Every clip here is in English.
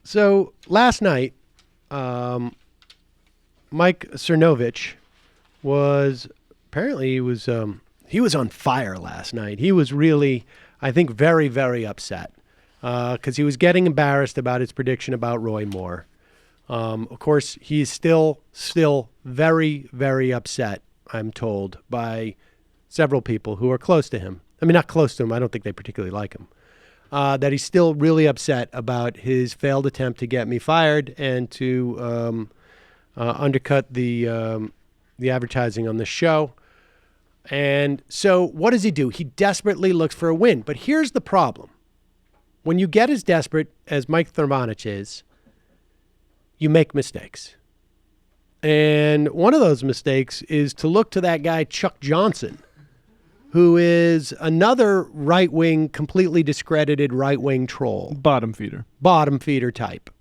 So last night, Mike Cernovich was apparently he was on fire last night. He was really, I think, very, very upset because he was getting embarrassed about his prediction about Roy Moore. Of course, he's still very, very upset, I'm told, by several people who are close to him. I mean, not close to him. I don't think they particularly like him. That he's still really upset about his failed attempt to get me fired and to undercut the advertising on the show. And so what does he do? He desperately looks for a win. But here's the problem. When you get as desperate as Mike Cernovich is, you make mistakes. And one of those mistakes is to look to that guy, Chuck Johnson, who is another right-wing, completely discredited right-wing troll. Bottom feeder Type.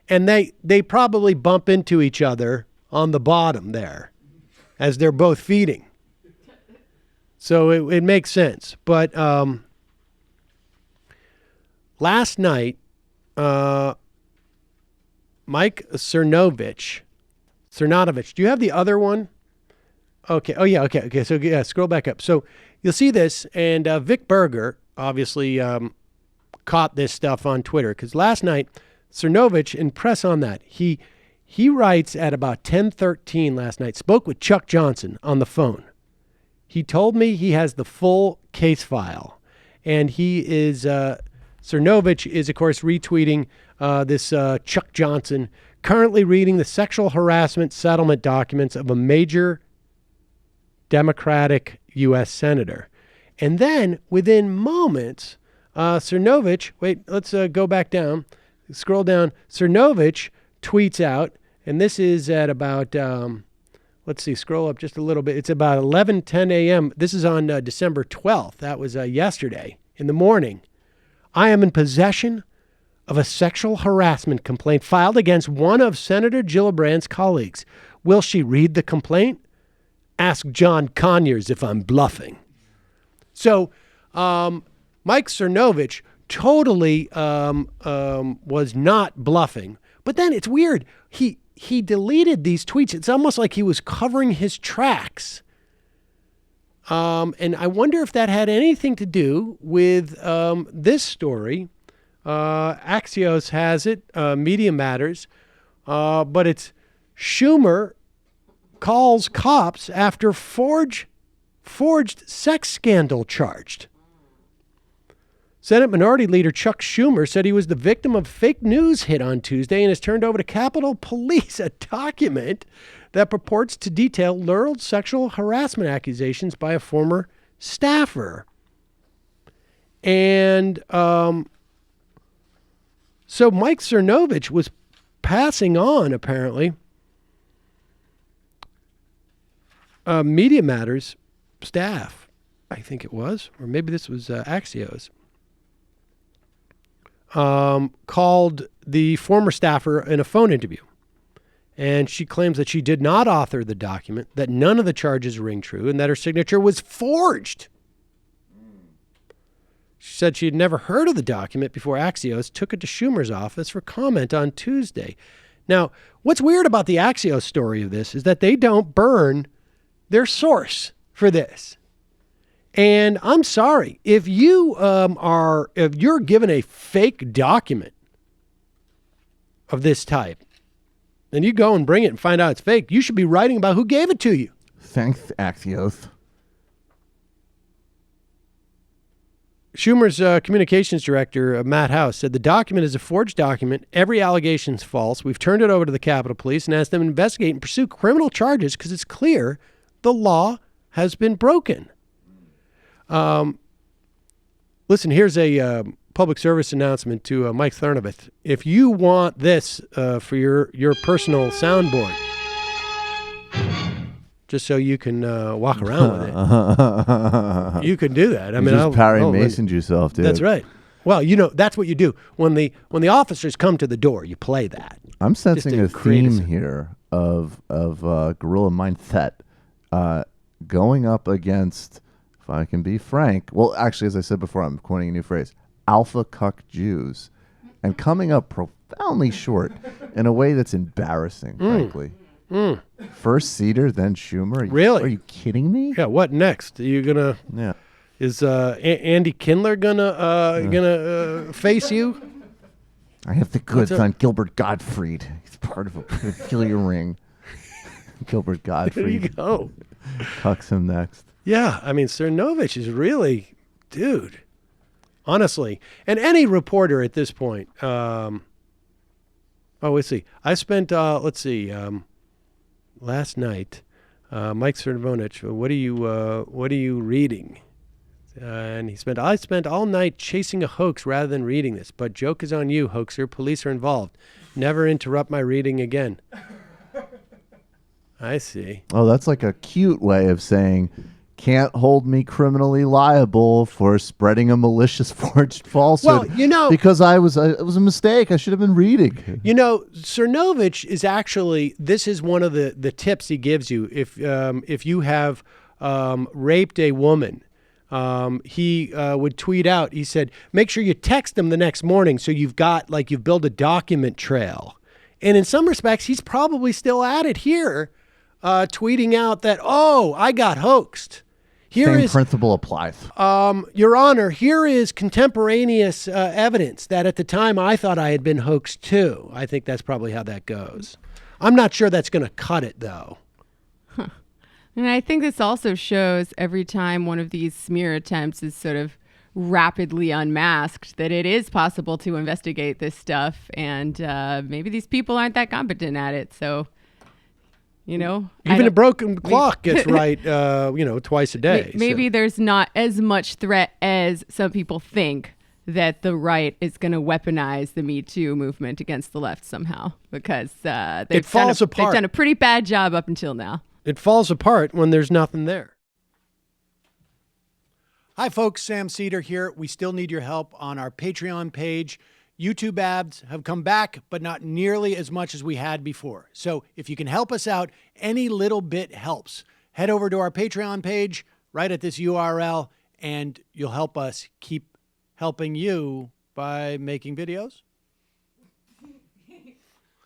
And they probably bump into each other on the bottom there as they're both feeding. So it makes sense. But last night, Mike Cernovich, do you have the other one? Okay. Oh, yeah. Okay. So, yeah, scroll back up. So you'll see this. And Vic Berger obviously caught this stuff on Twitter because last night, Cernovich, in press on that, he writes at about 10:13 last night, spoke with Chuck Johnson on the phone. He told me he has the full case file. And Cernovich is, of course, retweeting this Chuck Johnson, currently reading the sexual harassment settlement documents of a major Democratic U.S. senator. And then within moments, Cernovich, let's go back down, scroll down. Cernovich tweets out, and this is at about, scroll up just a little bit. It's about 11:10 a.m. This is on December 12th. That was yesterday in the morning. I am in possession of a sexual harassment complaint filed against one of Senator Gillibrand's colleagues. Will she read the complaint? Ask John Conyers if I'm bluffing. So Mike Cernovich totally was not bluffing. But then it's weird. He deleted these tweets. It's almost like he was covering his tracks. And I wonder if that had anything to do with this story. Axios has it, Media Matters, but it's Schumer calls cops after forged sex scandal charged. Senate Minority Leader Chuck Schumer said he was the victim of fake news hit on Tuesday and has turned over to Capitol Police a document that purports to detail lurid sexual harassment accusations by a former staffer. And so Mike Cernovich was passing on, apparently, Media Matters staff, I think it was, or maybe this was Axios, called the former staffer in a phone interview. And she claims that she did not author the document, that none of the charges ring true, and that her signature was forged. She said she had never heard of the document before Axios took it to Schumer's office for comment on Tuesday. Now, what's weird about the Axios story of this is that they don't burn their source for this. And I'm sorry, if you're given a fake document of this type, and you go and bring it and find out it's fake, you should be writing about who gave it to you. Thanks, Axios. Schumer's communications director, Matt House, said the document is a forged document. Every allegation is false. We've turned it over to the Capitol Police and asked them to investigate and pursue criminal charges because it's clear the law has been broken. Listen, here's a public service announcement to Mike Cernovich. If you want this for your personal soundboard, just so you can walk around with it, you can do that. You just Perry Masoned yourself, dude. That's right. Well, that's what you do when the officers come to the door. You play that. I'm sensing a theme here of guerrilla mindset going up against, if I can be frank, well, actually, as I said before, I'm coining a new phrase, alpha cuck Jews. and coming up profoundly short in a way that's embarrassing, frankly. First Seder, then Schumer. Really? Are you kidding me? Yeah. What next? Are you gonna? Yeah. Is Andy Kindler gonna face you? I have the goods on Gilbert Gottfried. He's part of a pedophilia ring. Gilbert Gottfried. There you go. Tucks him next. Yeah, I mean, Cernovich is really, dude, honestly. And any reporter at this point. Let's see. I spent, last night, Mike Cernovich, what are you reading? And I spent all night chasing a hoax rather than reading this. But joke is on you, hoaxer. Police are involved. Never interrupt my reading again. I see. Oh, that's like a cute way of saying, can't hold me criminally liable for spreading a malicious forged falsehood. Well, because it was a mistake. I should have been reading. Cernovich is actually, this is one of the tips he gives you. If you have raped a woman, he would tweet out, he said, make sure you text them the next morning so you've built a document trail. And in some respects, he's probably still at it here, tweeting out that, I got hoaxed. Same principle applies. Your Honor, here is contemporaneous evidence that at the time I thought I had been hoaxed too. I think that's probably how that goes. I'm not sure that's going to cut it, though. Huh. And I think this also shows every time one of these smear attempts is sort of rapidly unmasked that it is possible to investigate this stuff. And maybe these people aren't that competent at it. So, even a broken clock gets right, twice a day. Maybe there's not as much threat as some people think that the right is going to weaponize the Me Too movement against the left somehow, because they've done a pretty bad job up until now. It falls apart when there's nothing there. Hi, folks. Sam Seder here. We still need your help on our Patreon page. YouTube ads have come back, but not nearly as much as we had before. So if you can help us out, any little bit helps. Head over to our Patreon page right at this URL, and you'll help us keep helping you by making videos